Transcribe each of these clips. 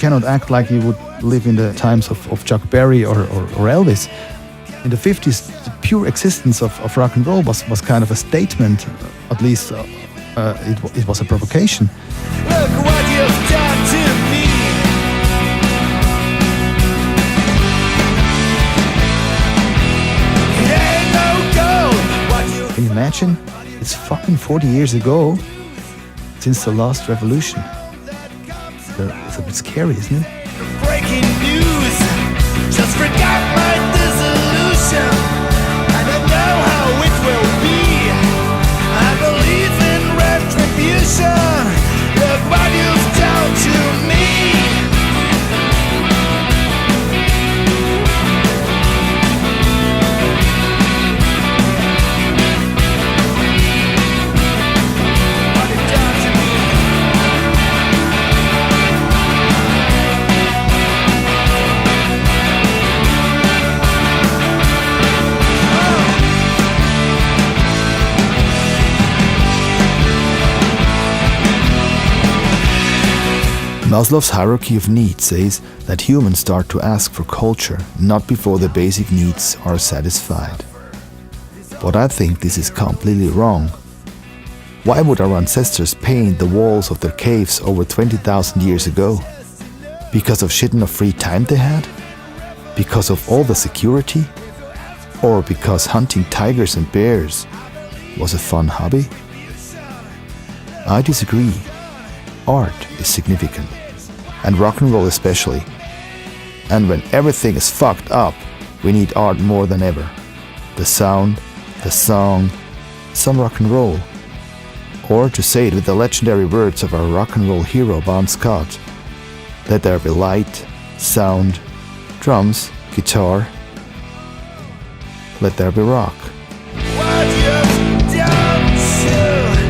cannot act like you would live in the times of Chuck Berry or Elvis. In the 50s, the pure existence of rock and roll was kind of a statement. At least it was a provocation. Look what you've done to me. Ain't no gold. Can you imagine? It's fucking 40 years ago since the last revolution. It's a bit scary, isn't it? Breaking news. Just forgot my dissolution. I don't know how it will be. I believe in retribution. Look what you've done to me. What you've done to me. Maslow's hierarchy of needs says that humans start to ask for culture not before their basic needs are satisfied. But I think this is completely wrong. Why would our ancestors paint the walls of their caves over 20,000 years ago? Because of shit enough free time they had? Because of all the security? Or because hunting tigers and bears was a fun hobby? I disagree. Art is significant, and rock and roll especially. And when everything is fucked up, we need art more than ever. The sound, the song, some rock and roll. Or to say it with the legendary words of our rock and roll hero Bon Scott, let there be light, sound, drums, guitar. Let there be rock. What you've done to me.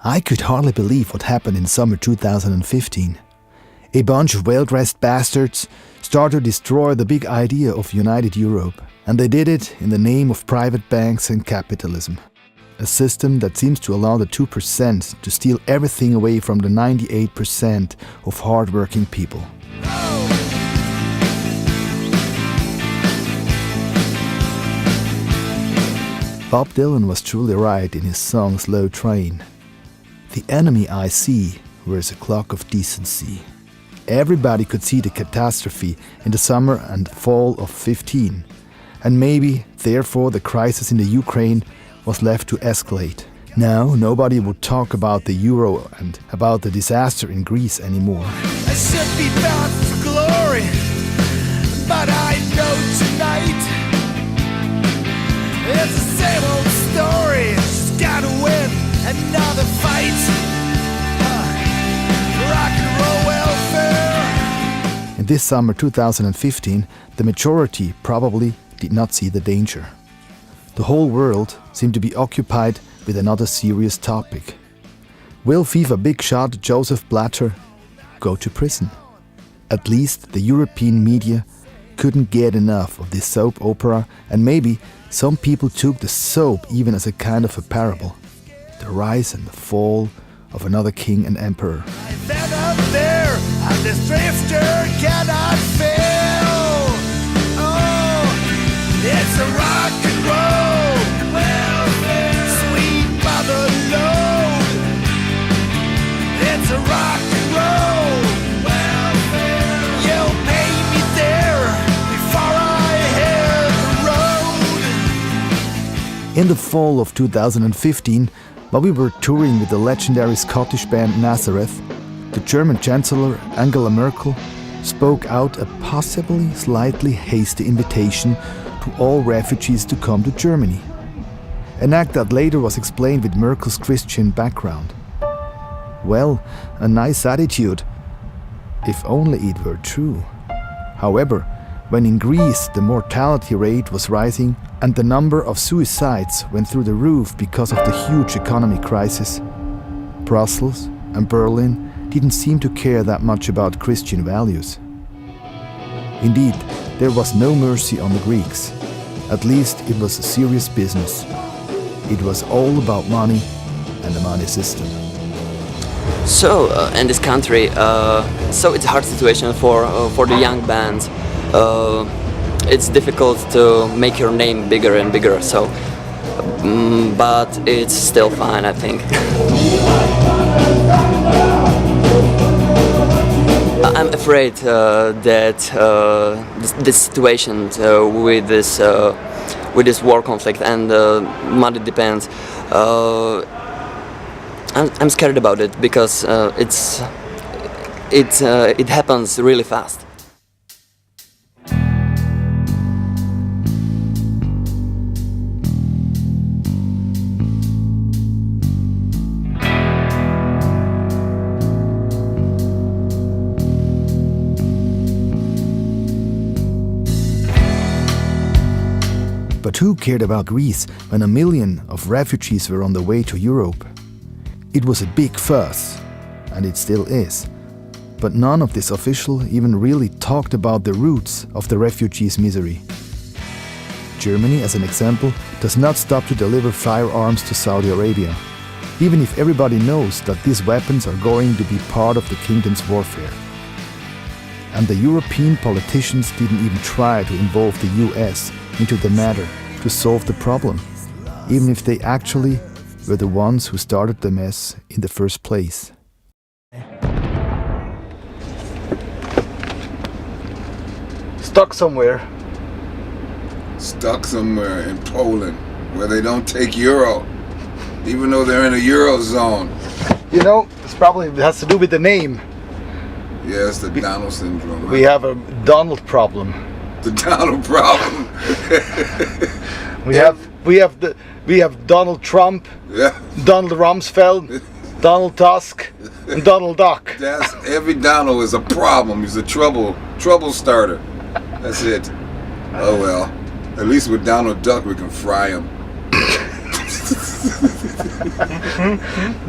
I could hardly believe what happened in summer 2015. A bunch of well-dressed bastards started to destroy the big idea of united Europe, and they did it in the name of private banks and capitalism. A system that seems to allow the 2% to steal everything away from the 98% of hard-working people. Bob Dylan was truly right in his song Slow Train. The enemy I see wears a clock of decency. Everybody could see the catastrophe in the summer and fall of 15, and maybe, therefore, the crisis in the Ukraine was left to escalate. Now, nobody would talk about the euro and about the disaster in Greece anymore. I should be bound for glory, but I know tonight it's the same old story. Just gotta win another fight. Rock and roll welfare. In this summer 2015, the majority probably did not see the danger. The whole world seemed to be occupied with another serious topic. Will FIFA big shot Joseph Blatter go to prison? At least the European media couldn't get enough of this soap opera, and maybe some people took the soap even as a kind of a parable. The rise and the fall of another king and emperor. Then up there, and this drifter cannot fail. Oh, it's a rock and roll welfare, sweet mother load. It's a rock and roll welfare. You'll pay me there before I hit the road. In the fall of 2015, while we were touring with the legendary Scottish band Nazareth, the German Chancellor Angela Merkel spoke out a possibly slightly hasty invitation to all refugees to come to Germany. An act that later was explained with Merkel's Christian background. Well, a nice attitude, if only it were true. However, when in Greece the mortality rate was rising and the number of suicides went through the roof because of the huge economic crisis, Brussels and Berlin didn't seem to care that much about Christian values. Indeed, there was no mercy on the Greeks. At least it was a serious business. It was all about money and the money system. So, in this country, so it's a hard situation for the young bands. It's difficult to make your name bigger and bigger, so but it's still fine, I think. I'm afraid that this situation with this war conflict and money depends. I'm scared about it because it happens really fast. But who cared about Greece when 1 million of refugees were on the way to Europe? It was a big fuss, and it still is. But none of this official even really talked about the roots of the refugees' misery. Germany, as an example, does not stop to deliver firearms to Saudi Arabia, even if everybody knows that these weapons are going to be part of the kingdom's warfare. And the European politicians didn't even try to involve the US into the matter to solve the problem, even if they actually were the ones who started the mess in the first place. Stuck somewhere. Stuck somewhere in Poland where they don't take euro, even though they're in a eurozone. You know, this probably has to do with the name. Yes, the Donald syndrome. Right? We have a Donald problem. The Donald problem. We have Donald Trump, Yeah. Donald Rumsfeld, Donald Tusk, and Donald Duck. That's every Donald is a problem. He's a trouble starter. That's it. Oh well. At least with Donald Duck we can fry him.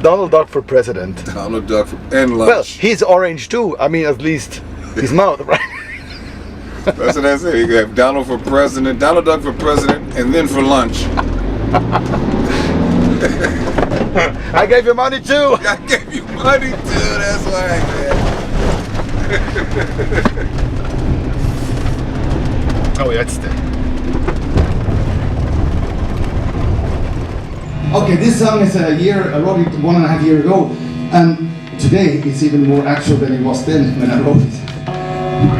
Donald Duck for president. Donald Duck and lunch. Well, he's orange too. I mean, at least his mouth, right? That's what I said. You have Donald for president, Donald Duck for president, and then for lunch. I gave you money too. I gave you money too. That's why, man. Oh, that's the. Okay, this song is I wrote it 1.5 years ago, and today it's even more actual than it was then when I wrote it.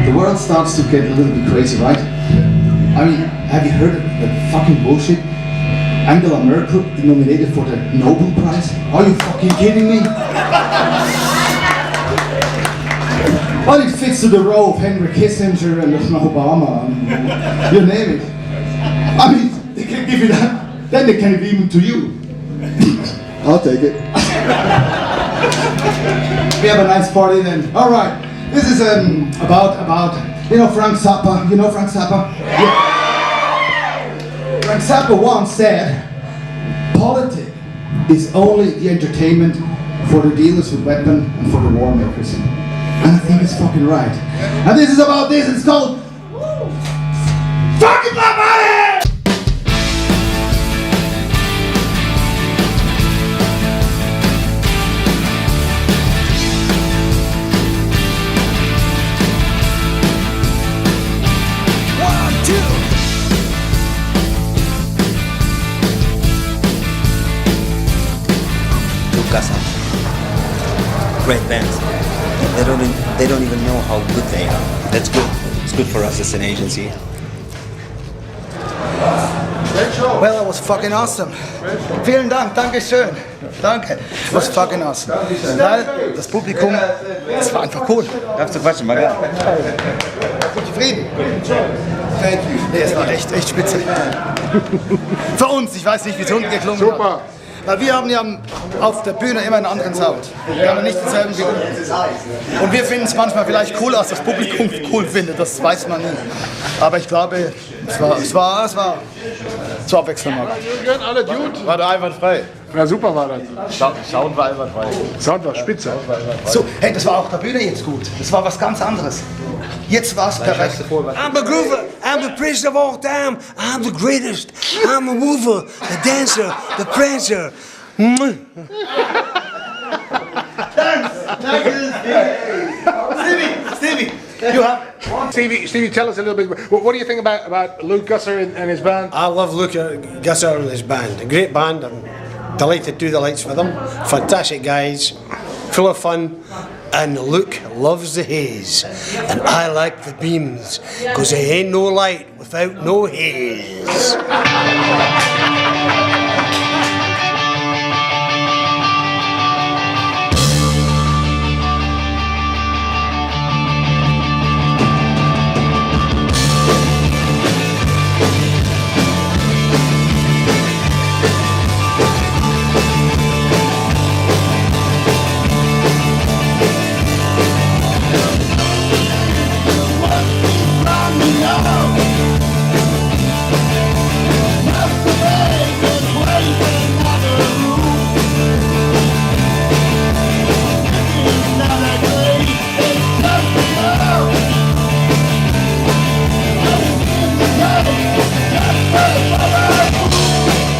The world starts to get a little bit crazy, right? I mean, have you heard that fucking bullshit? Angela Merkel nominated for the Nobel Prize? Are you fucking kidding me? Well, it fits to the role of Henry Kissinger and Obama, and you name it. I mean, they can give you that, then they can give it even to you. I'll take it. We have a nice party then. All right. This is about Frank Zappa. You know Frank Zappa? Yeah. Frank Zappa once said, "Politics is only the entertainment for the dealers with weapons and for the war makers." And I think it's fucking right. And this is about this. It's called "Fucking My Body." Great bands. They don't even know how good they are. That's good. It's good for us as an agency. Well, it was fucking awesome. Vielen Dank, danke schön. Danke. It was fucking awesome. Weil das Publikum, das war einfach cool. Darfst du quatschen, Maga? Zufrieden? Thank you. Nee, es war echt spitze. Für uns, ich weiß nicht, wie es unten geklungen hat. Super. Weil wir haben ja auf der Bühne immer einen anderen Sound. Wir haben nicht denselben wie unten. Und wir finden es manchmal vielleicht cool, als das Publikum cool findet, das weiß man nie. Aber ich glaube, es war zur Abwechslung. Jürgen, alle gut? War da einwandfrei. Ja, super war das. Sound war einwandfrei. Sound war spitze. So, hey, das war auch der Bühne jetzt gut. Das war was ganz anderes. Jetzt war es perfekt. I'm a groover, I'm the prince of all time, I'm the greatest, I'm a mover, the dancer, the prancer. Stevie, you have... Stevie, tell us a little bit. What do you think about Luke Gusser and his band? I love Luke Gusser and his band. A great band. I'm delighted to do the lights for them. Fantastic guys, full of fun. And Luke loves the haze. And I like the beams, because there ain't no light without no haze.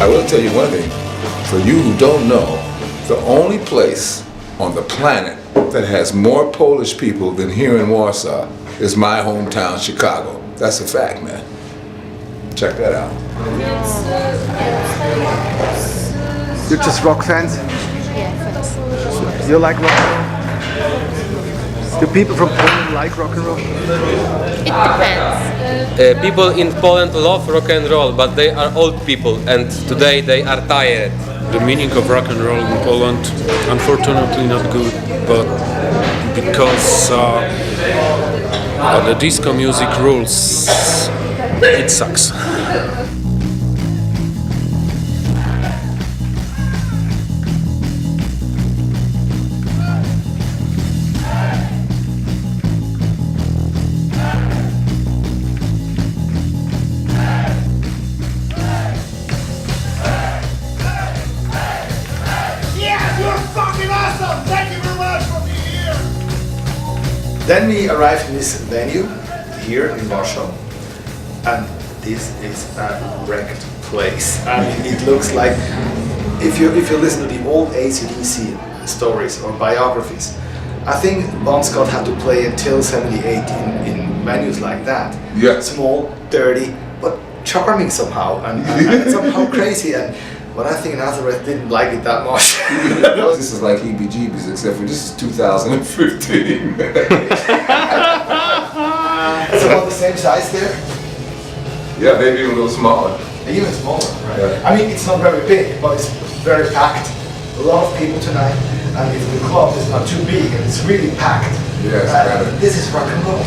I will tell you one thing, for you who don't know, the only place on the planet that has more Polish people than here in Warsaw is my hometown, Chicago. That's a fact, man. Check that out. You're just rock fans? You like rock and roll? Do people from Poland like rock and roll? It depends. People in Poland love rock and roll, but they are old people and today they are tired. The meaning of rock and roll in Poland, unfortunately not good, but because the disco music rules, it sucks. Then we arrived in this venue here in Warsaw, and this is a wrecked place. I mean, it looks like if you listen to the old AC/DC stories or biographies, I think Bon Scott had to play until '78 in venues like that. Yeah. Small, dirty, but charming somehow, and somehow crazy. And but I think Nazareth didn't like it that much. This is like heebie-jeebies, except for this is 2015. It's about the same size there. Yeah, maybe even a little smaller. Even smaller, right? Yeah. I mean, it's not very big, but it's very packed. A lot of people tonight, and if the club is not too big and it's really packed, Yes, this is rock and roll.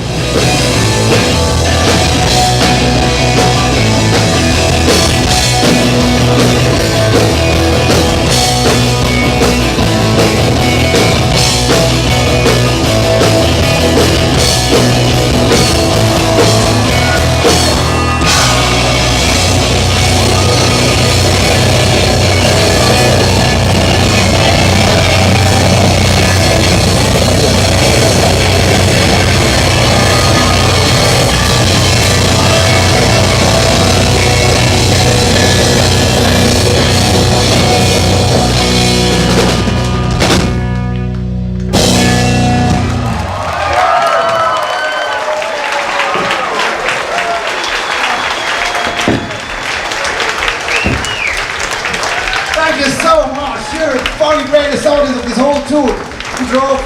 Thank you so much. You're the greatest audience of this whole tour. We drove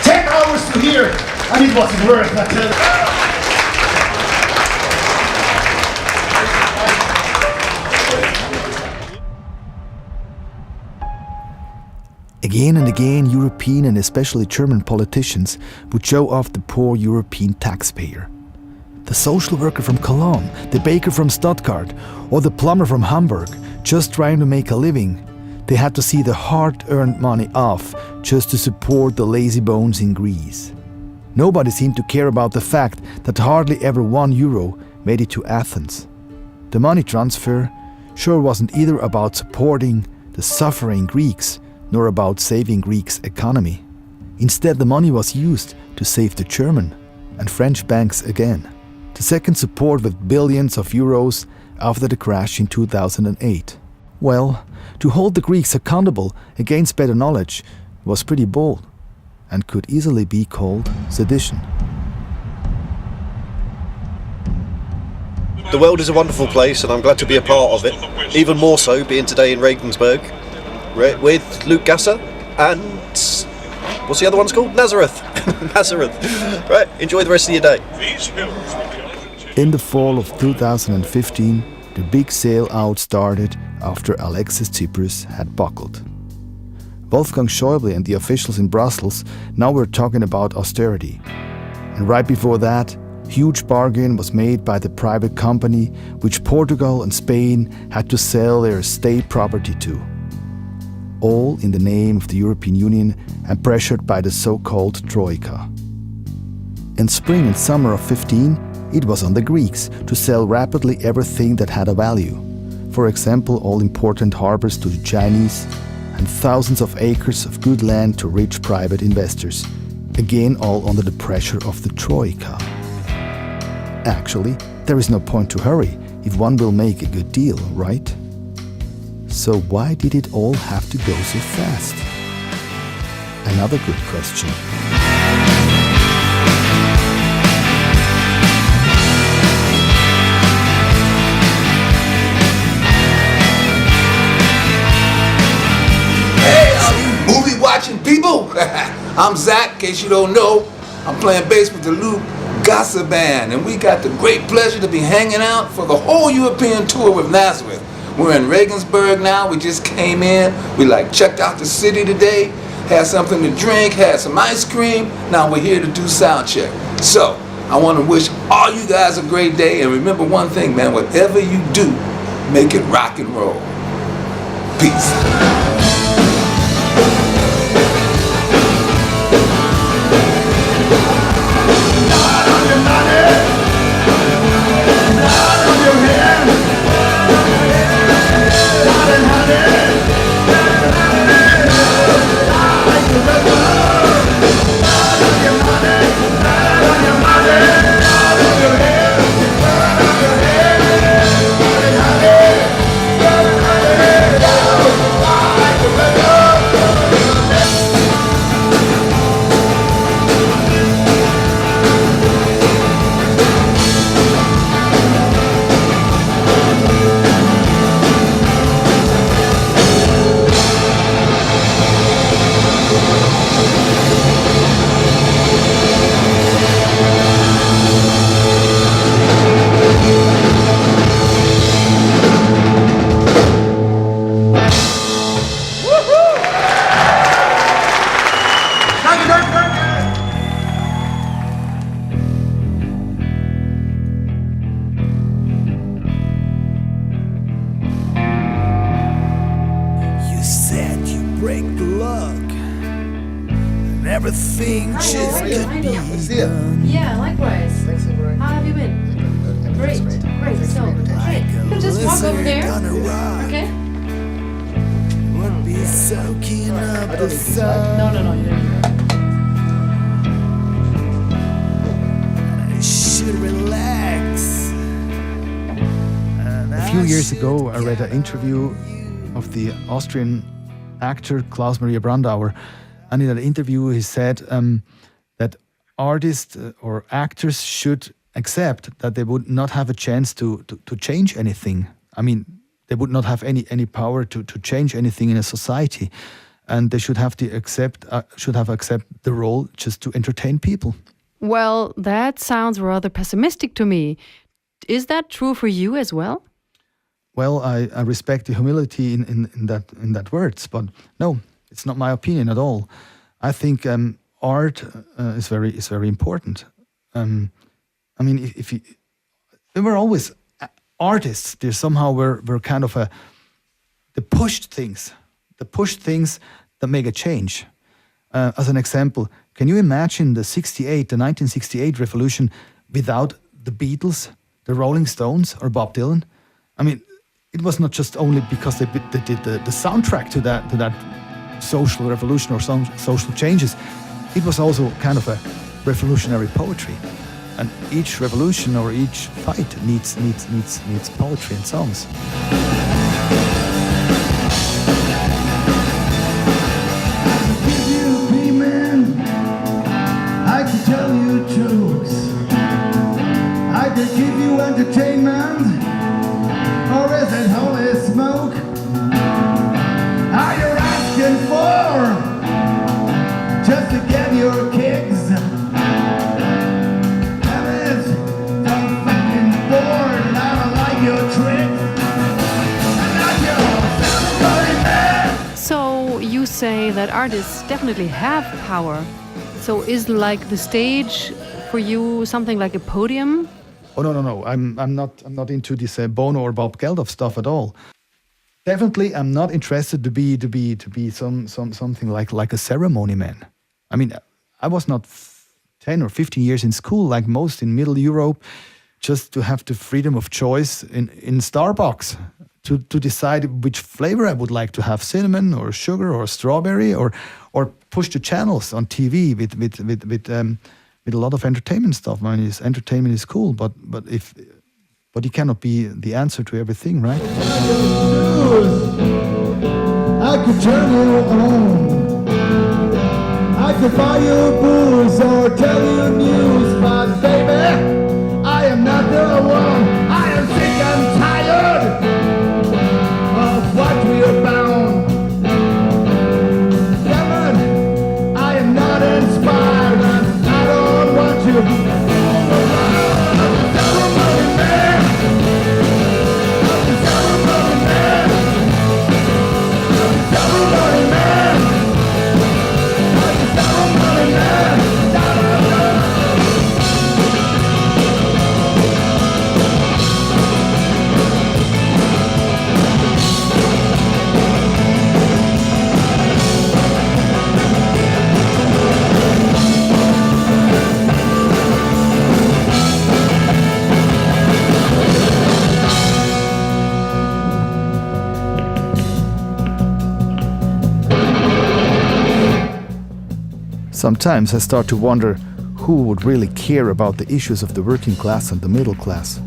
10 hours to here, and it wasn't worth it. Again and again, European and especially German politicians would show off the poor European taxpayer. The social worker from Cologne, the baker from Stuttgart, or the plumber from Hamburg, just trying to make a living. They had to see the hard-earned money off just to support the lazy bones in Greece. Nobody seemed to care about the fact that hardly ever €1 made it to Athens. The money transfer sure wasn't either about supporting the suffering Greeks nor about saving Greece's economy. Instead, the money was used to save the German and French banks again. The second support with billions of euros after the crash in 2008. Well, to hold the Greeks accountable against better knowledge was pretty bold and could easily be called sedition. The world is a wonderful place and I'm glad to be a part of it, even more so being today in Regensburg with Luke Gasser and what's the other one's called? Nazareth. Nazareth. Right, enjoy the rest of your day. In the fall of 2015, the big sail-out started after Alexis Tsipras had buckled. Wolfgang Schäuble and the officials in Brussels now were talking about austerity. And right before that, huge bargain was made by the private company which Portugal and Spain had to sell their state property to. All in the name of the European Union and pressured by the so-called Troika. In spring and summer of 15, it was on the Greeks to sell rapidly everything that had a value. For example, all important harbors to the Chinese and thousands of acres of good land to rich private investors. Again, all under the pressure of the Troika. Actually, there is no point to hurry if one will make a good deal, right? So why did it all have to go so fast? Another good question. Watching people. I'm Zach, in case you don't know. I'm playing bass with the Luke Gasser Band, and we got the great pleasure to be hanging out for the whole European tour with Nazareth. We're in Regensburg now. We just came in. We checked out the city today, had something to drink, had some ice cream. Now we're here to do sound check. So I want to wish all you guys a great day, and remember one thing, man, whatever you do, make it rock and roll. Peace. Money, break the luck, and everything just could be done. Yeah, likewise. How have you been? Great. So, okay, you can just walk over there. Okay? Would be soaking up the sun. No, you didn't. I should relax. A few years ago, I read an interview of the Austrian actor Klaus Maria Brandauer, and in that interview he said that artists or actors should accept that they would not have a chance to change anything. I mean, they would not have any power to change anything in a society, and they should have accept the role just to entertain people. Well, that sounds rather pessimistic to me. Is that true for you as well? Well, I respect the humility in that words, but no, it's not my opinion at all. I think art is very important. I mean, they were always artists. They somehow were kind of the pushed things that make a change. As an example, can you imagine the 1968 revolution without the Beatles, the Rolling Stones, or Bob Dylan? I mean, it was not just only because they did the soundtrack to that social revolution or some social changes. It was also kind of a revolutionary poetry. And each revolution or each fight needs poetry and songs. I could tell you jokes, I could give you entertainment, or is it holy smoke? Are you asking for just to get your kicks? Damn it, I'm fucking bored and I don't like your trick. I'm not your everybody man. So you say that artists definitely have power. So is like the stage for you something like a podium? Oh no! I'm not into this Bono or Bob Geldof stuff at all. Definitely, I'm not interested to be something like a ceremony man. I mean, I was not 10 or 15 years in school like most in Middle Europe, just to have the freedom of choice in Starbucks to decide which flavor I would like to have, cinnamon or sugar or strawberry, or push the channels on TV with a lot of entertainment stuff. I mean, entertainment is cool, but it cannot be the answer to everything, right? I could turn you on. I could buy you booze or tell you news, but baby, I am not the one. I am sick and tired of what we are bound. Damn it, I am not inspired and I don't want you. Sometimes I start to wonder who would really care about the issues of the working class and the middle class.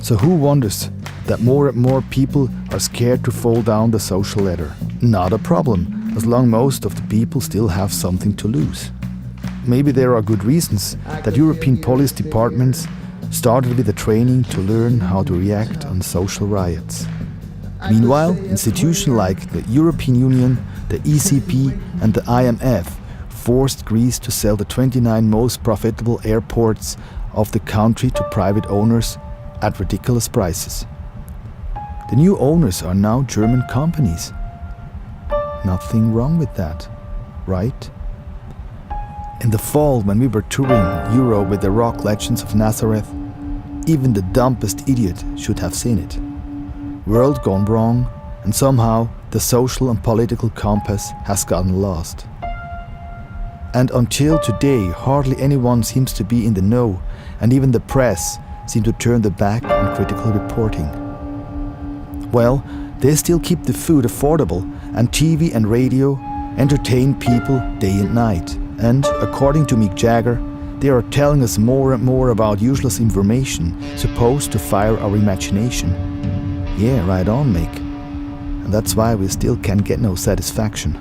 So who wonders that more and more people are scared to fall down the social ladder? Not a problem, as long most of the people still have something to lose. Maybe there are good reasons that European police departments started with a training to learn how to react on social riots. Meanwhile, institutions like the European Union, the ECP and the IMF forced Greece to sell the 29 most profitable airports of the country to private owners at ridiculous prices. The new owners are now German companies. Nothing wrong with that, right? In the fall, when we were touring Europe with the rock legends of Nazareth, even the dumbest idiot should have seen it. World gone wrong, and somehow the social and political compass has gotten lost. And until today, hardly anyone seems to be in the know, and even the press seem to turn their back on critical reporting. Well, they still keep the food affordable, and TV and radio entertain people day and night. And according to Mick Jagger, they are telling us more and more about useless information supposed to fire our imagination. Yeah, right on, Mick. And that's why we still can get no satisfaction.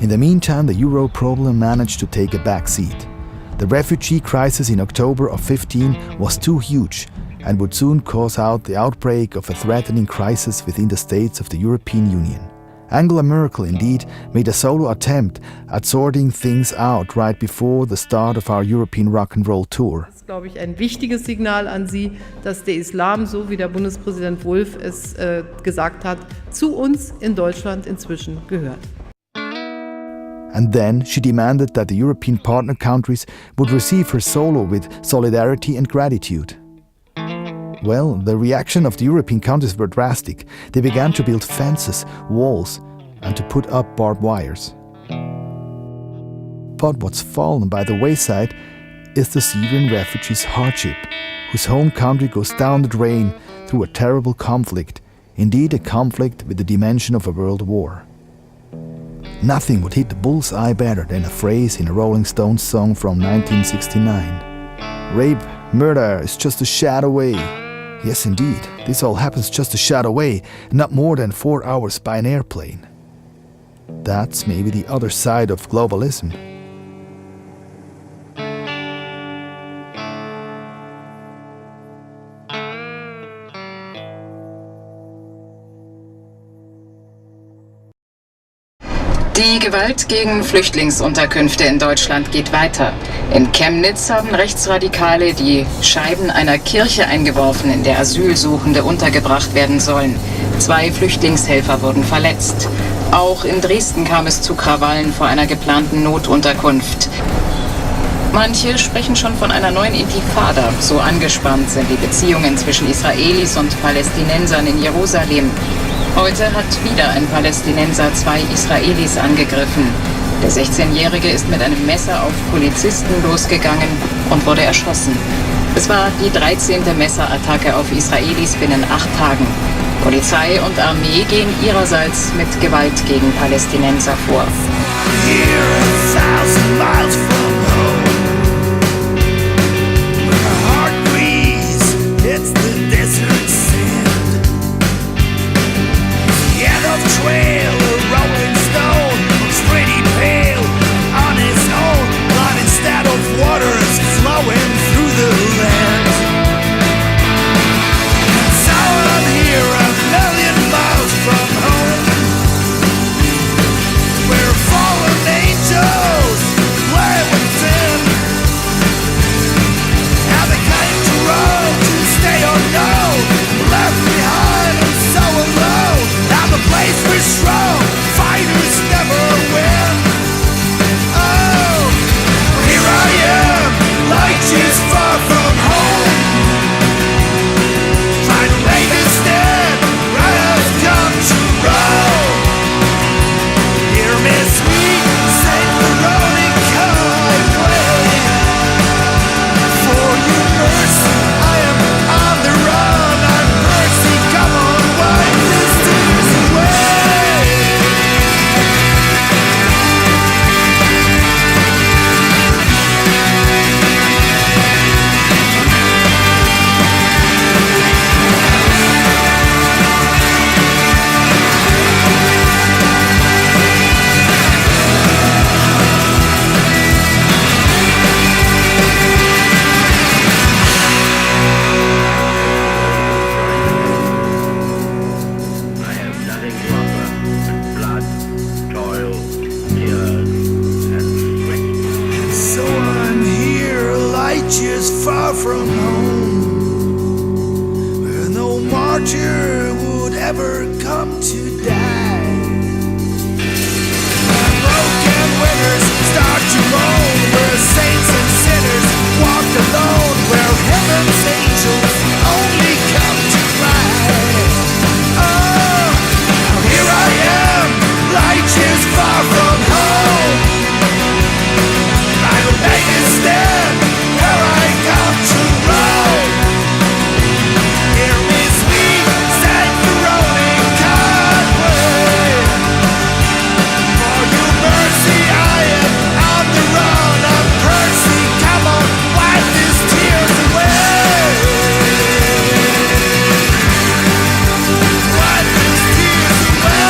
In the meantime, the Euro problem managed to take a back seat. The refugee crisis in October of 15 was too huge and would soon cause out the outbreak of a threatening crisis within the states of the European Union. Angela Merkel indeed made a solo attempt at sorting things out right before the start of our European rock and roll tour. Das ist, glaube ich, ein wichtiges Signal an Sie, dass der Islam, so wie der Bundespräsident Wulff es gesagt hat, zu uns in Deutschland inzwischen gehört. And then she demanded that the European partner countries would receive her solo with solidarity and gratitude. Well, the reaction of the European countries were drastic. They began to build fences, walls, and to put up barbed wires. But what's fallen by the wayside is the Syrian refugees' hardship, whose home country goes down the drain through a terrible conflict, indeed a conflict with the dimension of a world war. Nothing would hit the bull's-eye better than a phrase in a Rolling Stones song from 1969. Rape, murder is just a shot away. Yes, indeed, this all happens just a shot away, not more than 4 hours by an airplane. That's maybe the other side of globalism. Die Gewalt gegen Flüchtlingsunterkünfte in Deutschland geht weiter. In Chemnitz haben Rechtsradikale die Scheiben einer Kirche eingeworfen, in der Asylsuchende untergebracht werden sollen. 2 Flüchtlingshelfer wurden verletzt. Auch in Dresden kam es zu Krawallen vor einer geplanten Notunterkunft. Manche sprechen schon von einer neuen Intifada. So angespannt sind die Beziehungen zwischen Israelis und Palästinensern in Jerusalem. Heute hat wieder ein Palästinenser 2 Israelis angegriffen. Der 16-Jährige ist mit einem Messer auf Polizisten losgegangen und wurde erschossen. Es war die 13. Messerattacke auf Israelis binnen 8 Tagen. Polizei und Armee gehen ihrerseits mit Gewalt gegen Palästinenser vor. Trail, a rolling stone, pretty pale on its own, but instead of waters flowing through the land. So I'm here a million miles from home, where fallen angels play within. How they came to run, to stay unknown, left behind and so alone. Now the place we're strong, fighters never win. Oh, here I am, like years far from home, trying to make a stand, right as come to roll. Hear me sweet, sing the rolling highway. For your mercy, I am on the run. I'm mercy, come on, wipe this tears away. So I'm here, light years far from home, where no martyr would ever come to die. Broken winners start to moan, where saints and sinners walk alone, where heaven's angels angels only come to cry. Oh, here I am, righteous, far from home. I will make a stand where I come to roam. Hear me sweet, sad corroding Conway. For your mercy I am on the run. I'm Percy, come on, wipe these tears away. Wipe these tears away.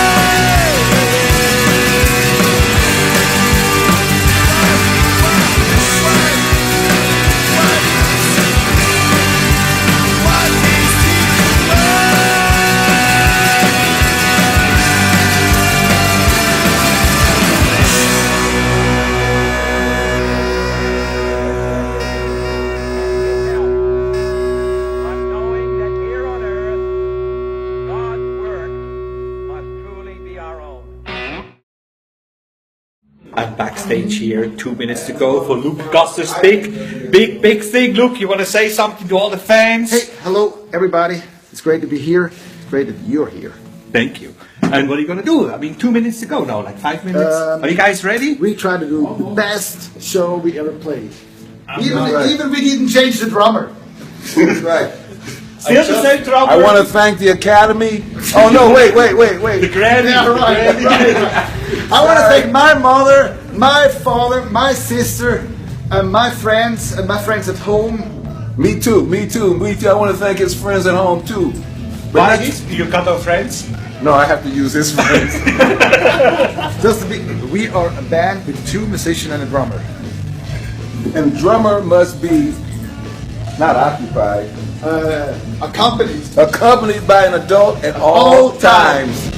I'm backstage here, 2 minutes to go for Luke Gusser's big thing. Luke, you want to say something to all the fans? Hey, hello everybody. It's great to be here. It's great that you're here. Thank you. And what are you going to do? I mean, 2 minutes to go now, like 5 minutes. Are you guys ready? We try to do the best show we ever played. Right. Even we didn't change the drummer. That's right. Still the same drummer. I want to thank the Academy. Oh no, wait. The Grammy. Yeah, right. I want to thank my mother, my father, my sister, and my friends at home. Me too. I want to thank his friends at home too. Why you got no friends? No, I have to use his friends. We are a band with 2 musicians and a drummer. And drummer must be not occupied. Accompanied by an adult at all times.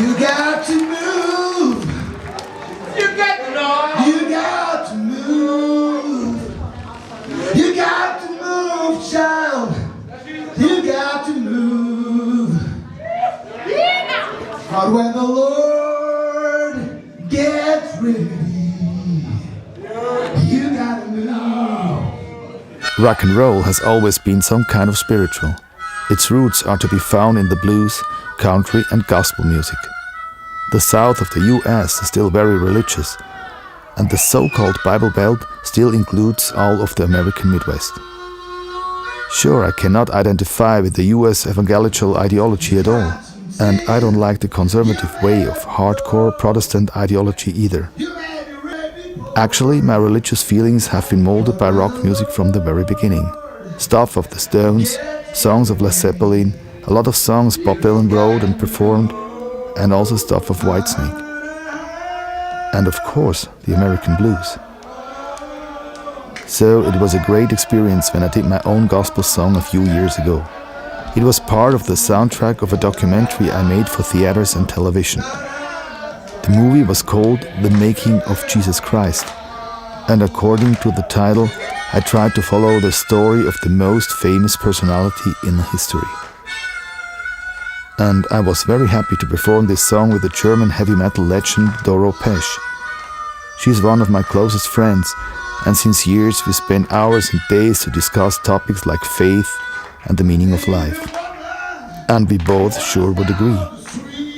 You got to move. You got to move. You got to move, child. You got to move. But when the Lord gets ready, you gotta move. Rock and roll has always been some kind of spiritual. Its roots are to be found in the blues, country and gospel music. The south of the US is still very religious, and the so-called Bible Belt still includes all of the American Midwest. Sure, I cannot identify with the US evangelical ideology at all, and I don't like the conservative way of hardcore Protestant ideology either. Actually, my religious feelings have been molded by rock music from the very beginning. Stuff of the Stones, songs of Led Zeppelin, a lot of songs Bob Dylan wrote and performed, and also stuff of Whitesnake. And of course, the American blues. So it was a great experience when I did my own gospel song a few years ago. It was part of the soundtrack of a documentary I made for theaters and television. The movie was called The Making of Jesus Christ, and according to the title, I tried to follow the story of the most famous personality in history. And I was very happy to perform this song with the German heavy metal legend Doro Pesch. She's one of my closest friends, and since years we spend hours and days to discuss topics like faith and the meaning of life. And we both sure would agree.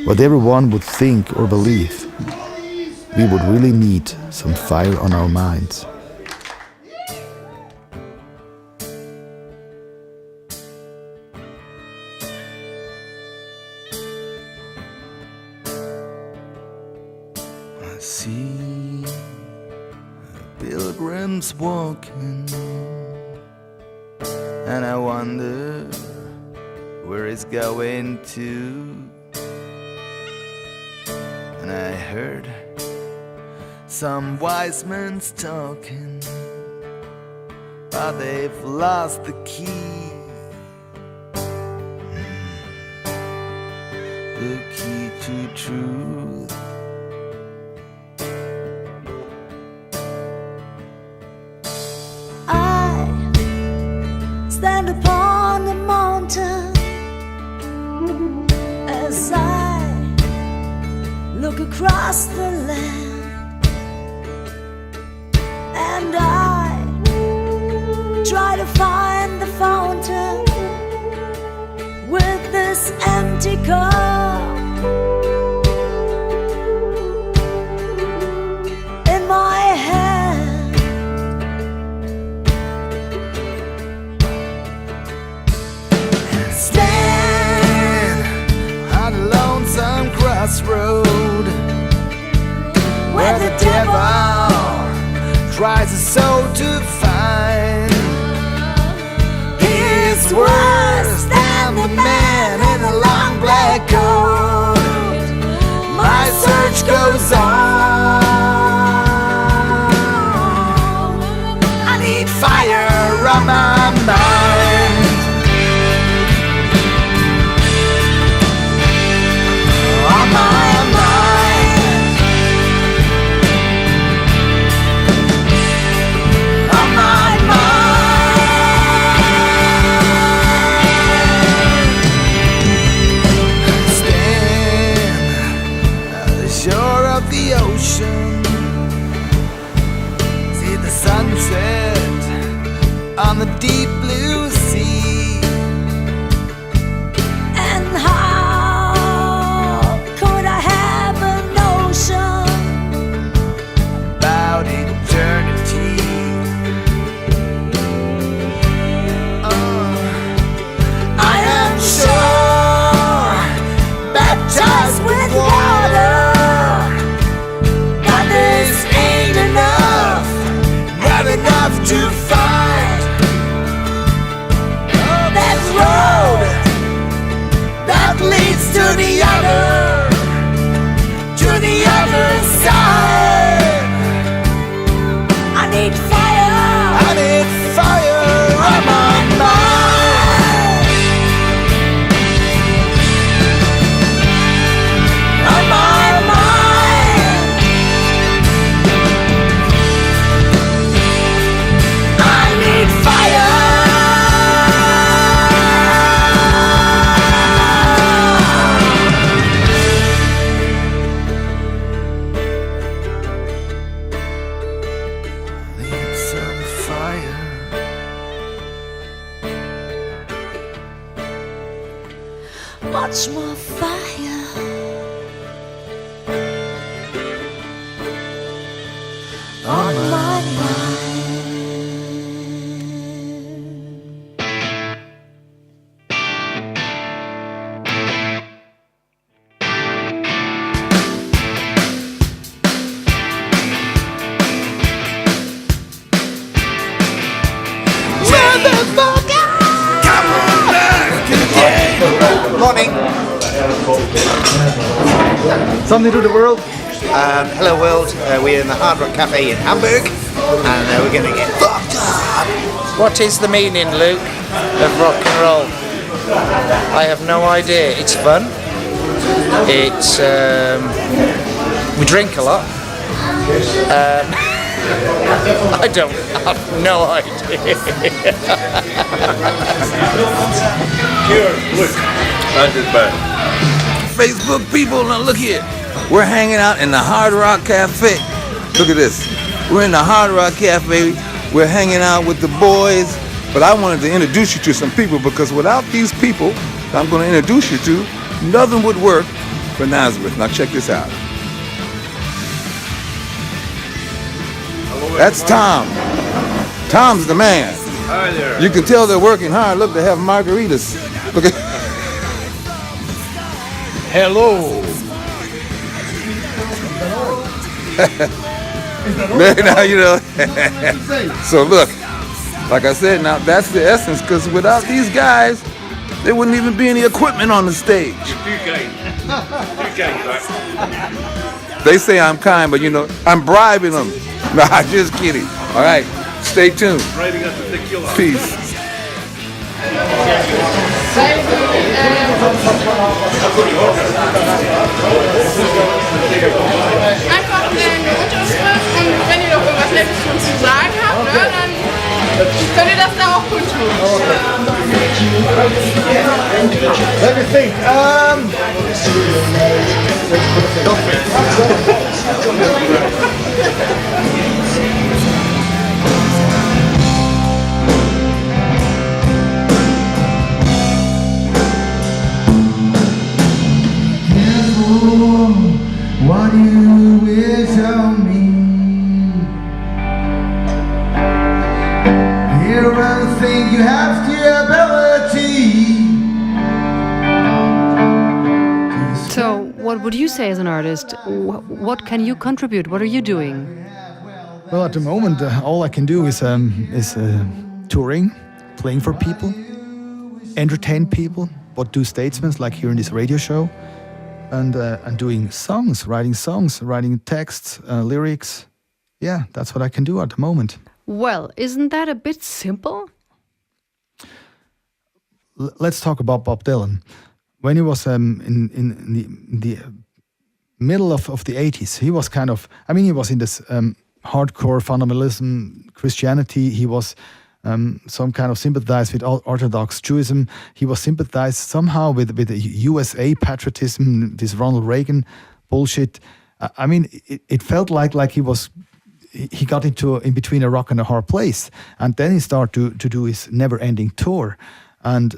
Whatever one would think or believe, we would really need some fire on our minds. I see pilgrims walking, and I wonder where it's going to. And I heard some wise men talking, but they've lost the key. The key to truth. I stand upon the mountain as I look across the land, and I try to find the fountain with this empty cup in my hand. Stand on a lonesome crossroad where the devil tries his soul to find. He is worse than the man in the long black coat. My search goes on. I need fire on my mind. On my mind. On my mind. Stand at the shore of the ocean, see the sunset on the deep blue sea. And how could I have a notion about eternity? I am sure, baptized with water, that this ain't enough, not enough to find that road that leads to the other side. I need fire on my mind. On my mind. I need fire. Need some fire. much more fire. On my mind. Morning. Something to the world? Hello world. We're in the Hard Rock Cafe in Hamburg, and we're going to get fucked up. What is the meaning, Luke, of rock and roll? I have no idea. It's fun. It's we drink a lot. I don't have no idea. Here, look. Not this bad. Facebook people, now look here. We're hanging out in the Hard Rock Cafe. Look at this. We're in the Hard Rock Cafe. We're hanging out with the boys. But I wanted to introduce you to some people, because without these people, I'm going to introduce you to, nothing would work for Nazareth. Now check this out. That's Tom. Tom's the man. Hi there. You can tell they're working hard. Look, they have margaritas. Look at. Hello. Man, now you know. So look, like I said, now that's the essence. Because without these guys, there wouldn't even be any equipment on the stage. They say I'm kind, but you know, I'm bribing them. Nah, just kidding. All right, stay tuned. Peace. Einfach eine Unterschrift und wenn ihr noch irgendwas Nettes für uns zu sagen habt, ne, dann könnt ihr das da auch kundtun. Let me think. What you wish of me. You don't think you have the ability. So, what would you say as an artist? What can you contribute? What are you doing? Well, at the moment, all I can do is touring, playing for people, entertain people, but do statements like here in this radio show. And doing songs, writing texts, lyrics. Yeah, that's what I can do at the moment. Well, isn't that a bit simple? Let's talk about Bob Dylan. When he was in the middle of the 80s, he was kind of, he was in this hardcore fundamentalism, Christianity. He was some kind of sympathized with Orthodox Judaism. He was sympathized somehow with the USA patriotism, this Ronald Reagan bullshit. It felt like he got in between a rock and a hard place. And then he started to do his never-ending tour. And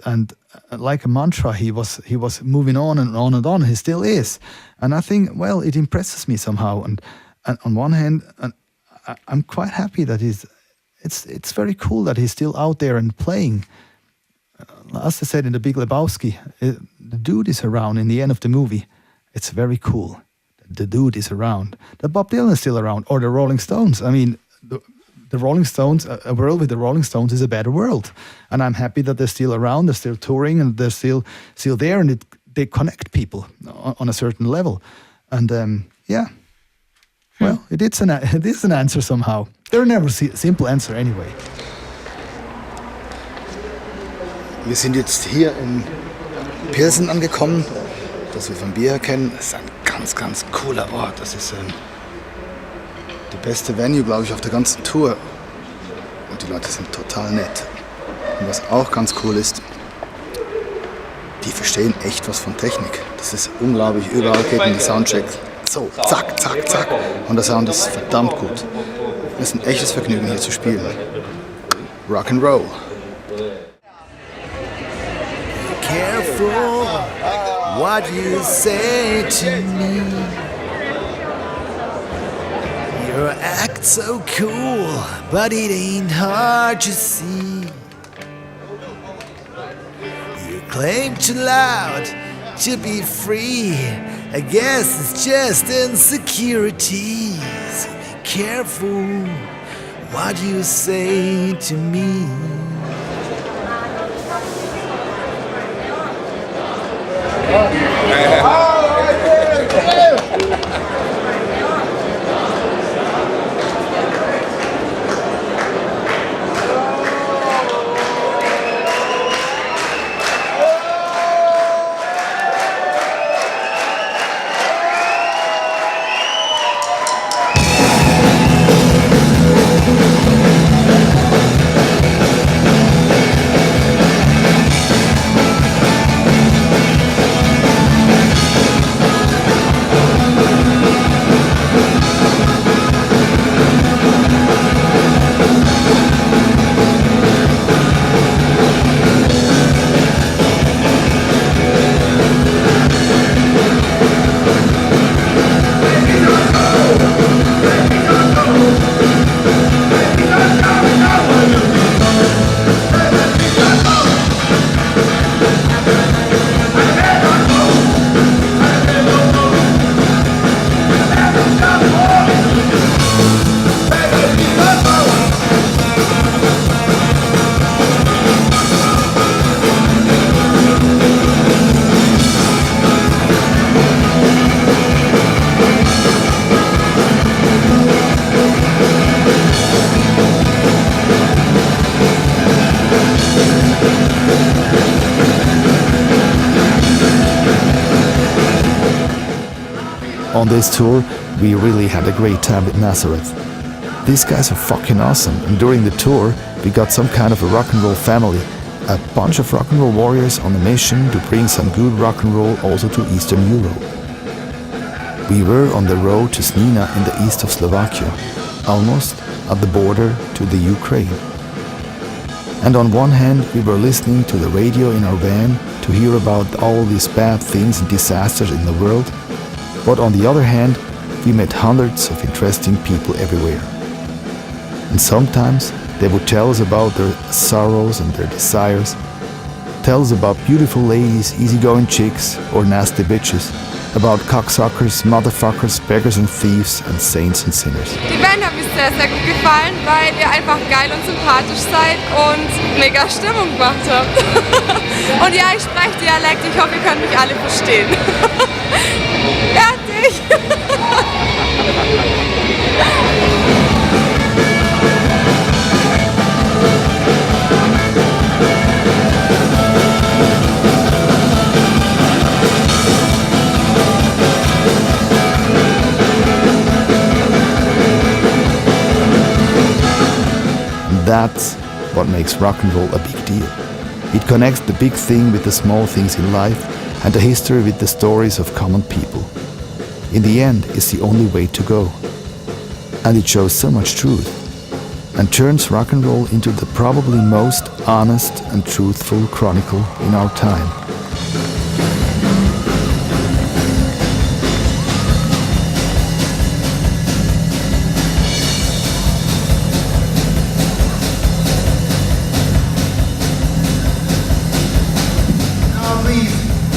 like a mantra, he was moving on and on and on. He still is. And I think, well, it impresses me somehow. And on one hand, I'm quite happy that it's very cool that he's still out there and playing. As I said in The Big Lebowski, the dude is around in the end of the movie. It's very cool. The dude is around. The Bob Dylan is still around, or the Rolling Stones. The Rolling Stones, a world with the Rolling Stones is a better world. And I'm happy that they're still around, they're still touring, and they're still there, and they connect people on a certain level. And yeah. Well, it is an answer somehow. They're never a simple answer anyway. Wir sind jetzt hier in Pilsen angekommen, das wir vom Bier her kennen. Das ist ein ganz, ganz cooler Ort. Das ist die beste Venue, glaube ich, auf der ganzen Tour. Und die Leute sind total nett. Und was auch ganz cool ist, die verstehen echt was von Technik. Das ist unglaublich. Überall geht ein Soundcheck. So, zack, zack, zack. Und der Sound ist verdammt gut. Es ist ein echtes Vergnügen, hier zu spielen. Rock'n'Roll. Careful what you say to me. You act so cool, but it ain't hard to see. You claim too loud to be free. I guess it's just insecurity. So be careful what you say to me. On this tour, we really had a great time with Nazareth. These guys are fucking awesome, and during the tour, we got some kind of a rock and roll family, a bunch of rock and roll warriors on a mission to bring some good rock and roll also to Eastern Europe. We were on the road to Snina in the east of Slovakia, almost at the border to the Ukraine. And on one hand, we were listening to the radio in our van to hear about all these bad things and disasters in the world, but on the other hand, we met hundreds of interesting people everywhere. And sometimes they would tell us about their sorrows and their desires, tell us about beautiful ladies, easygoing chicks, or nasty bitches, about cocksuckers, motherfuckers, beggars and thieves, and saints and sinners. Die Band hat mir sehr, sehr gut gefallen, weil ihr einfach geil und sympathisch seid und mega Stimmung gemacht habt. Und ja, ich spreche Dialekt, ich hoffe, ihr könnt mich alle verstehen. Fertig! That's what makes rock and roll a big deal. It connects the big thing with the small things in life and the history with the stories of common people. In the end, it's the only way to go. And it shows so much truth and turns rock and roll into the probably most honest and truthful chronicle in our time.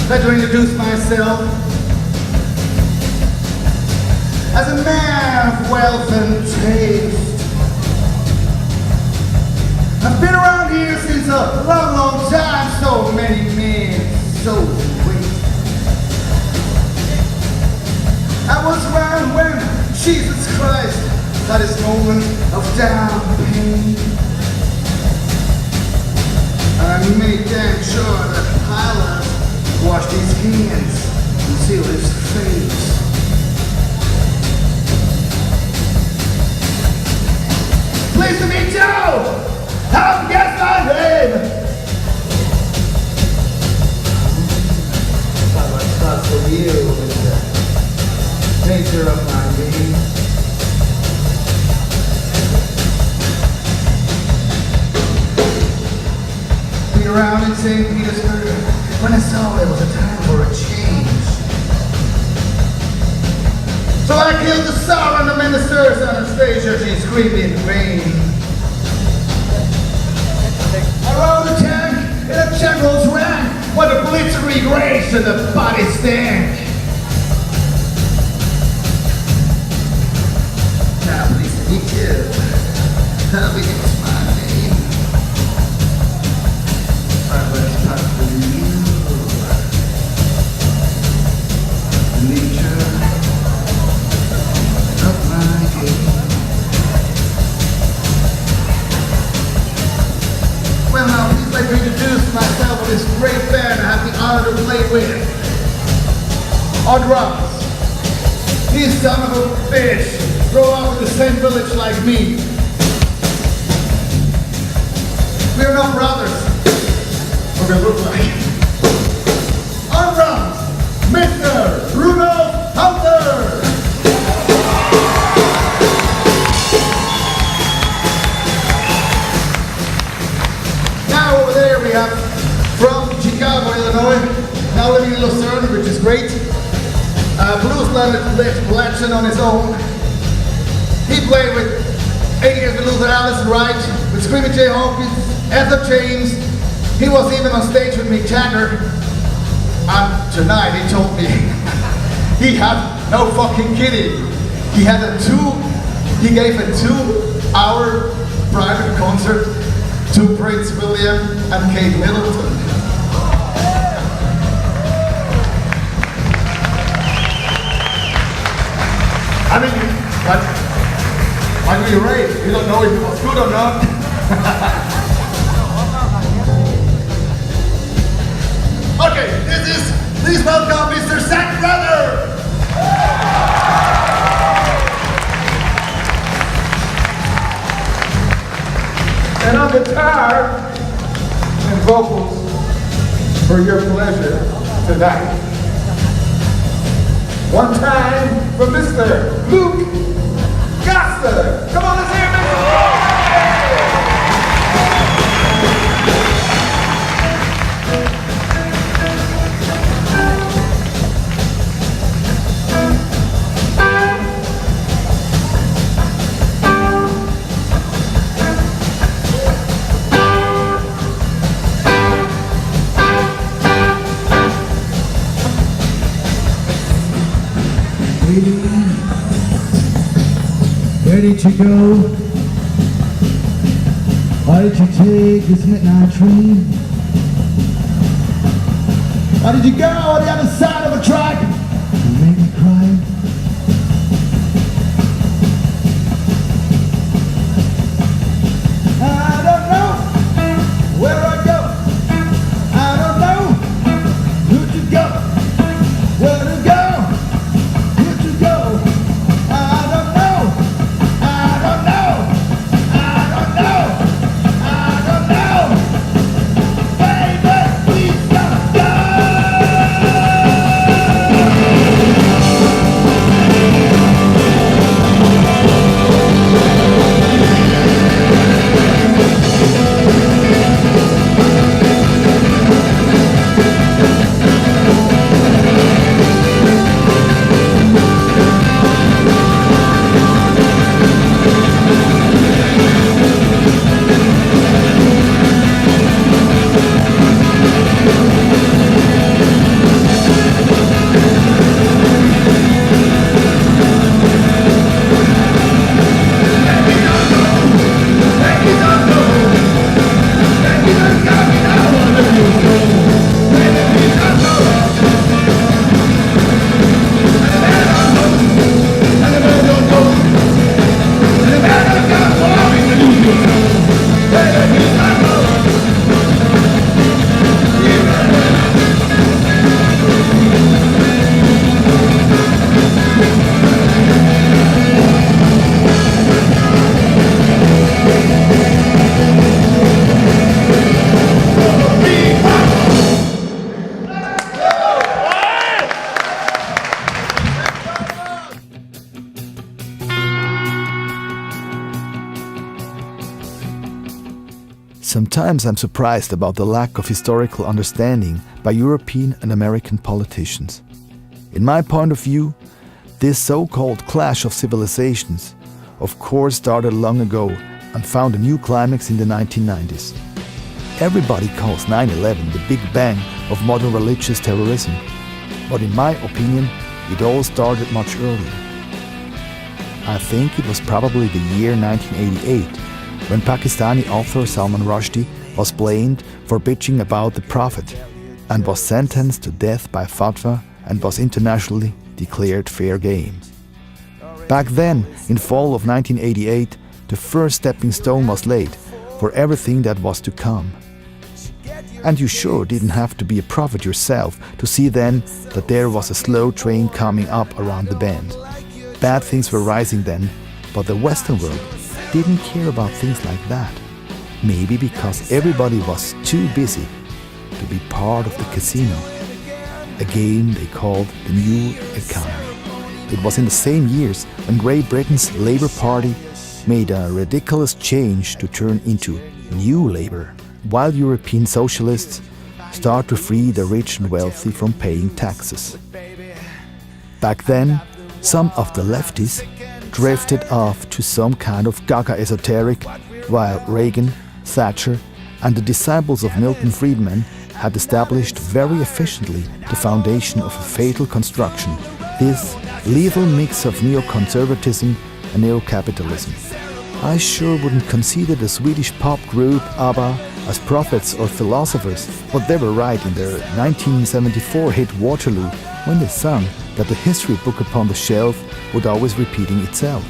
I'd like to introduce myself as a man of wealth and taste. I've been around here since a long, long time, so many men, so wasted. I was around when Jesus Christ had his moment of down pain. I made damn sure that Pilate washed his hands and sealed his face. Pleased to meet you! Have guessed my name! What's possible to you is the nature of my game. Been around in St. Petersburg when I saw it was a time for a change. So I killed the Tsar and the ministers on the stage as he screamed in vain. I rode a tank in a general's rank when the blitzkrieg raged and the bodies stank. Now please meet you. Tell me it's my name. I was not for you. The nature of my game. Well now, please let me introduce myself with this great band I have the honor to play with. On drums, he's son of a bitch, grew up in the same village like me. We're not brothers, or we look like. On drums, Mr. Rudolph Hunter! Now over there we have, from Chicago, Illinois, now living in Lucerne, which is great. Blues legend on his own. He played with 8 years with Luther Allison Wright, with Screaming Jay Hawkins, Ethel James. He was even on stage with Mick Jagger. And tonight he told me he had no fucking kidding. He had he gave a 2-hour private concert to Prince William and Kate Middleton. I mean, but when we rate, we don't know if it was good or not. Okay, please welcome Mr. Zach Brother! on guitar and vocals for your pleasure tonight. One time for Mr. Luke Gasser. Come on, let's hear Mr. Where did you go? Why did you take this midnight train? Why did you go on the other side of a track? You make me cry. I don't know where I go. I don't know who to go, where to go, who to go. I don't know. I don't know. I don't know. I don't know. Baby, please don't go. Sometimes I'm surprised about the lack of historical understanding by European and American politicians. In my point of view, this so-called clash of civilizations of course started long ago and found a new climax in the 1990s. Everybody calls 9/11 the Big Bang of modern religious terrorism, but in my opinion, it all started much earlier. I think it was probably the year 1988, when Pakistani author Salman Rushdie was blamed for bitching about the Prophet and was sentenced to death by fatwa and was internationally declared fair game. Back then, in fall of 1988, the first stepping stone was laid for everything that was to come. And you sure didn't have to be a prophet yourself to see then that there was a slow train coming up around the bend. Bad things were rising then, but the Western world didn't care about things like that. Maybe because everybody was too busy to be part of the casino, a game they called the New Economy. It was in the same years when Great Britain's Labour Party made a ridiculous change to turn into New Labour, while European socialists start to free the rich and wealthy from paying taxes. Back then, some of the lefties drifted off to some kind of gaga esoteric, while Reagan, Thatcher, and the disciples of Milton Friedman had established very efficiently the foundation of a fatal construction, this lethal mix of neoconservatism and neocapitalism. I sure wouldn't consider the Swedish pop group ABBA as prophets or philosophers, but they were right in their 1974 hit Waterloo when they sung that the history book upon the shelf would always repeating itself.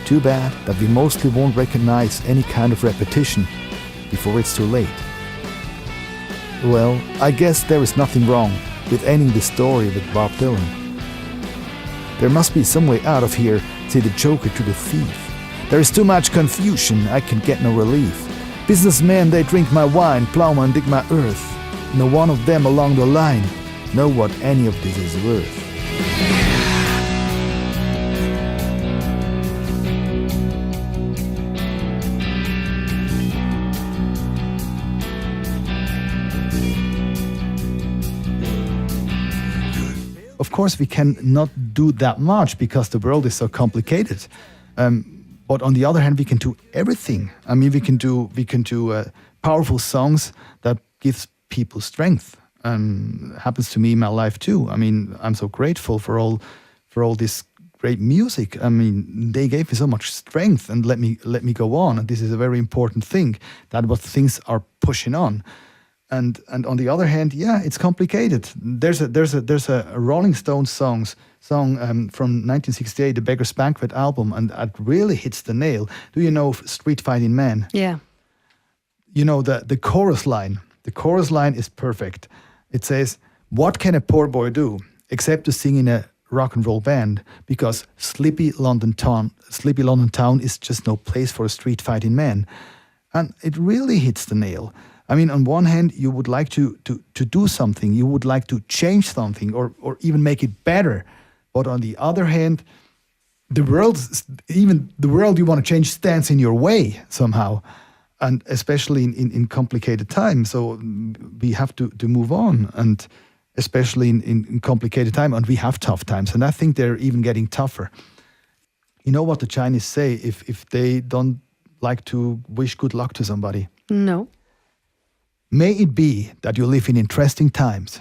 Too bad that we mostly won't recognize any kind of repetition before it's too late. Well, I guess there is nothing wrong with ending the story with Bob Dylan. There must be some way out of here, say the joker to the thief. There is too much confusion, I can get no relief. Businessmen, they drink my wine, plowmen dig my earth. No one of them along the line know what any of this is worth. Of course, we can not do that much because the world is so complicated. But on the other hand, we can do everything. I mean, we can do powerful songs that gives people strength. Happens to me in my life too. I mean, I'm so grateful for all this great music. I mean, they gave me so much strength and let me go on. And this is a very important thing. That what things are pushing on. And on the other hand, yeah, it's complicated. There's a Rolling Stones song from 1968, the Beggar's Banquet album, and that really hits the nail. Do you know Street Fighting Man? Yeah. You know the chorus line. The chorus line is perfect. It says, "What can a poor boy do except to sing in a rock and roll band? Because sleepy London town is just no place for a street fighting man." And it really hits the nail. I mean, on one hand, you would like to do something, you would like to change something or even make it better. But on the other hand, the world you want to change stands in your way somehow. And especially in complicated times. So we have to move on. And especially in complicated time, and we have tough times. And I think they're even getting tougher. You know what the Chinese say if they don't like to wish good luck to somebody? No. May it be that you live in interesting times.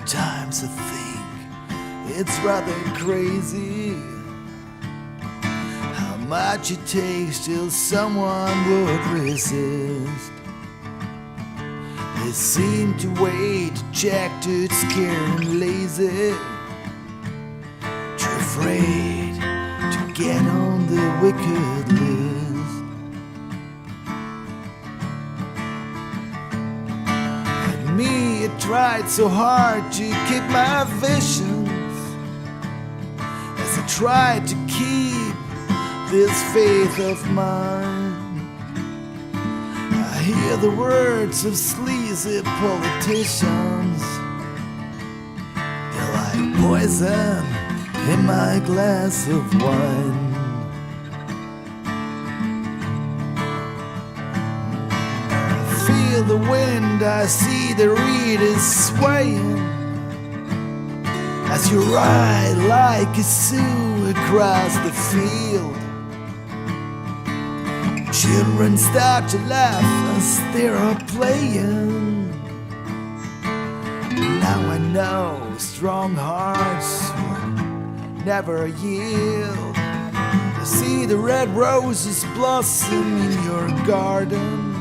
Sometimes I think it's rather crazy how much it takes till someone would resist. They seem to wait to check till it's scared and lazy, too afraid to get on the wicked list. And me, I tried so hard to keep my visions as I tried to keep this faith of mine. I hear the words of sleazy politicians. They're like poison in my glass of wine. I feel the wind, I see the reed is swaying as you ride like a Sioux across the field. Children start to laugh as they're playing. Now I know strong hearts will never yield. To see the red roses blossom in your garden,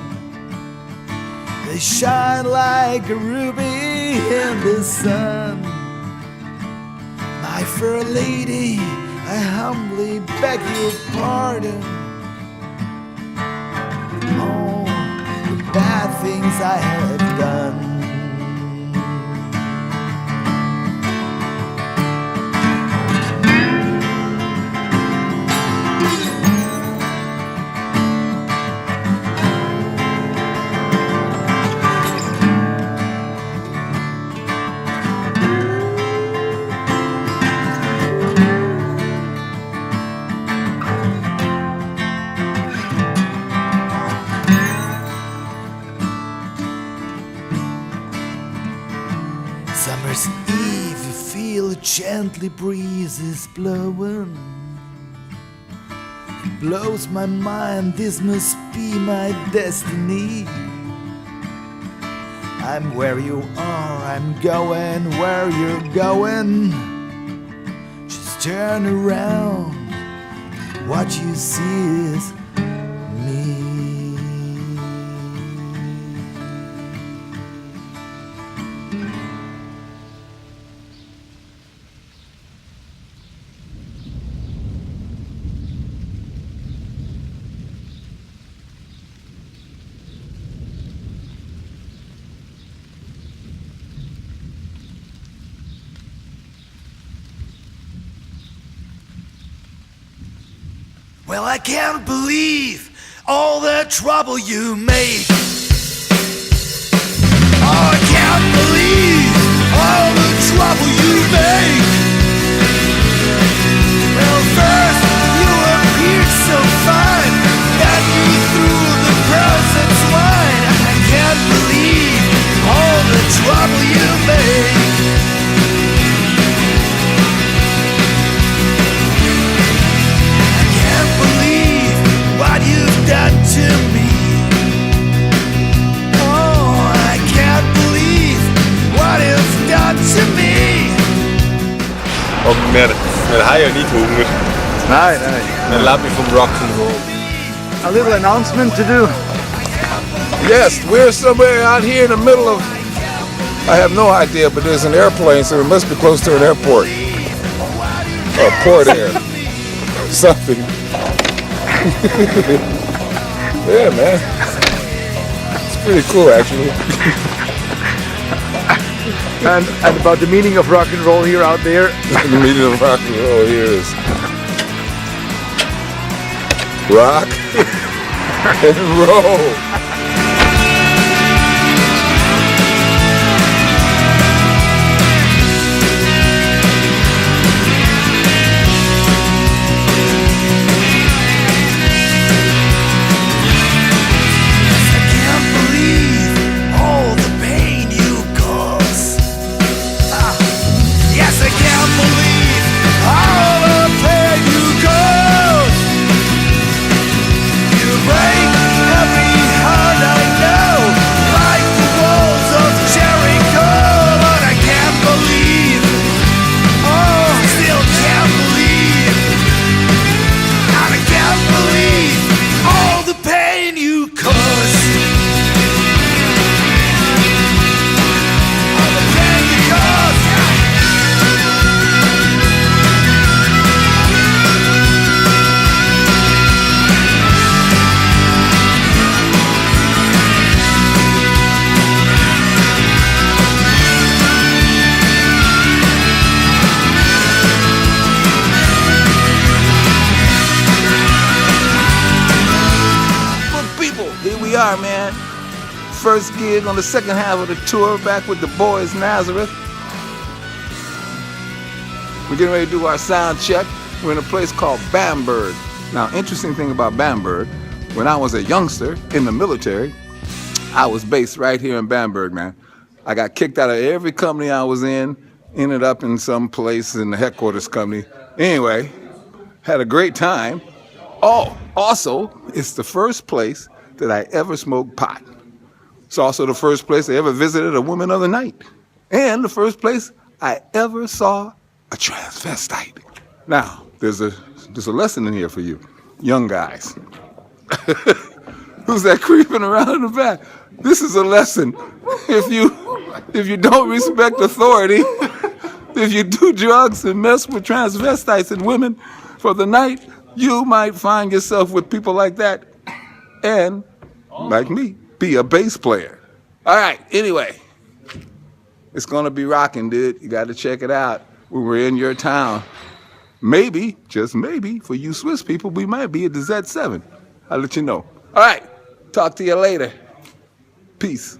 they shine like a ruby in the sun. My fair lady, I humbly beg your pardon. Bad things I have done. Summer's eve, you feel a gently breeze is blowing. blows my mind, this must be my destiny. I'm where you are, I'm going where you're going. Just turn around, what you see is me. Well, I can't believe all the trouble you make. Oh, I can't believe all the trouble you make. Well, first you appeared so fine, then you threw the pearls and swine. I can't believe all the trouble you make. What you've done to me. Oh, I can't believe what you've done to me. Och mer har jag niet honger. Nej. Men laat me from rock and roll. A little announcement to do. Yes, we're somewhere out here in the middle of, I have no idea, but there's an airplane, so it must be close to an airport. Or port air. Something. Yeah, man. It's pretty cool, actually. and about the meaning of rock and roll here out there. The meaning of rock and roll here is rock and roll. Man, first gig on the second half of the tour, back with the boys Nazareth. We're getting ready to do our sound check. We're in a place called Bamberg. Now, interesting thing about Bamberg, when I was a youngster in the military, I was based right here in Bamberg, man. I got kicked out of every company I was in, ended up in some place in the headquarters company. Anyway, had a great time. Oh, also, it's the first place that I ever smoked pot. It's also the first place I ever visited a woman of the night. And the first place I ever saw a transvestite. Now, there's a lesson in here for you, young guys. Who's that creeping around in the back? This is a lesson. If you don't respect authority, if you do drugs and mess with transvestites and women for the night, you might find yourself with people like that. And, like me, be a bass player. All right, anyway, it's gonna be rocking, dude. You gotta check it out. When we're in your town. Maybe, just maybe, for you Swiss people, we might be at the Z7. I'll let you know. All right, talk to you later. Peace.